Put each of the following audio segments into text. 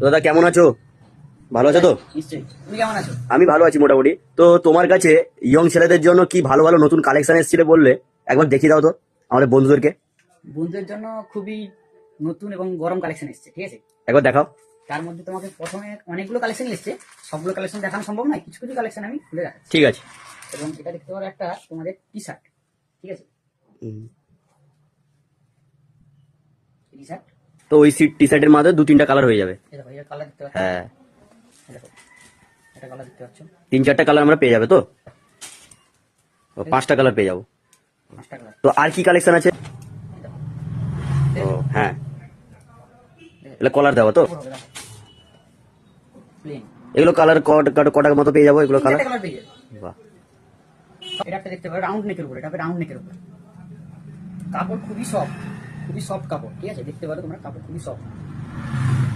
দাদা কেমন আছো? ভালো আছো তো? নিশ্চয়ই। তুমি কেমন আছো? আমি ভালো আছি মোটামুটি। তো তোমার কাছে ইয়ং ছেলেদের জন্য কি ভালো ভালো নতুন কালেকশন এসেছিল বললে, একবার দেখিয়ে দাও তো আমাদের বন্ধুদেরকে। বন্ধুদের জন্য খুবই নতুন এবং গরম কালেকশন এসেছে, ঠিক আছে? একবার দেখাও। তার মধ্যে তোমাকে প্রথমে অনেকগুলো কালেকশন এসেছে, সবগুলো কালেকশন দেখানো সম্ভব নয়, কিছু কিছু কালেকশন আমি খুলে রাখছি। ঠিক আছে। এবং এটা দেখতে পারো একটা তোমাদের টি শার্ট, ঠিক আছে? টি শার্ট, তো ওই টি শার্টের মাঝে 2-3টা কালার হয়ে যাবে। এই দেখো এর কালার দেখতে পাচ্ছ? হ্যাঁ, এই দেখো এটা কালার দেখতে পাচ্ছ? 3-4টা কালার আমরা পেয়ে যাবে তো? ও, 5টা কালার পেয়ে যাবো। 5টা কালার। তো আর কি কালেকশন আছে? ও হ্যাঁ, এগুলো কলার দেওয়া তো? প্লেন এগুলো কালার কটার মতো পেয়ে যাবো এগুলো কালার? কালার পেয়ে যাবে। বাহ, এটা একটা দেখতে পারো রাউন্ড নেকের উপর, এটা হবে রাউন্ড নেকের উপর। কাপড় খুবই সফট, খুবই সফট কাপড়, ঠিক আছে? দেখতে পারো তোমরা, কাপড় খুবই সফট,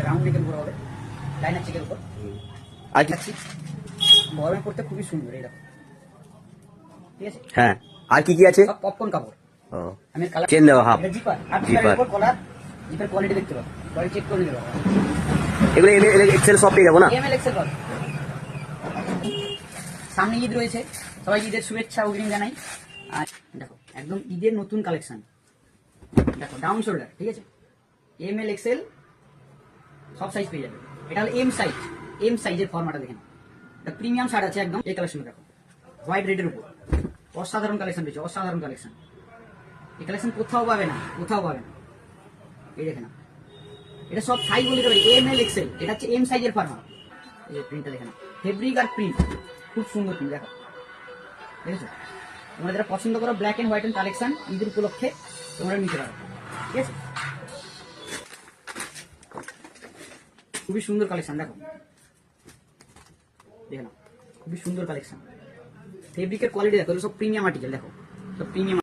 রাউন্ড নেকের উপর হবে, লাইনার চেকের উপর। আর কি? দেখাচ্ছি, গরমে পড়তে খুবই সুন্দর, এই দেখো, ঠিক আছে? হ্যাঁ, আর কি কি আছে? সব পপকর্ন কাপড়। ও, আমি কালার চেন দেওয়া হাফ। এটা জিপার, আর জিপার। জিপারের উপর কলার, জিপার কোয়ালিটি দেখতে পাবো, কোয়ালিটি চেক করে নেবে। এগুলো এক্সেল সব পেয়ে যাবো না? এমএল এক্সেল পাবে। সামনে ঈদ রয়েছে, সবাই ঈদের শুভেচ্ছা অগ্রিম জানাই। আর দেখো একদম ঈদের নতুন কালেকশন, দেখো ডাউন শোল্ডার, ঠিক আছে? এমএল এক্সেল সব সাইজ পেয়ে যাবে। এটা হলো এম সাইজ, এম সাইজের ফর্মাটা দেখেন। এটা প্রিমিয়াম শার্ট আছে একদম। এই কালেকশন দেখো, হোয়াইট রেডের উপর অসাধারণ কালেকশন রয়েছে, অসাধারণ কালেকশন। এই কালেকশন কোথাও পাবে না, কোথাও পাবে না। এই দেখে না, এটা সব সাইজ বলে দেবে, এম এল এক্সেল। এটা হচ্ছে এম সাইজের ফার্মা। এই যে প্রিন্টটা দেখে না, ফেব্রিক আর প্রিন্ট খুব সুন্দর প্রিন্ট, দেখো, দেখেছো? তোমরা যারা পছন্দ করো black and white and collection ঈদের উপলক্ষে তোমরা নিতে পারো, ঠিক আছে? খুবই সুন্দর কালেকশন, দেখো, দেখে না, খুবই সুন্দর কালেকশন। ফেব্রিকের কোয়ালিটি দেখো, সব প্রিমিয়াম আর্টিকেল, দেখো সব প্রিমিয়াম।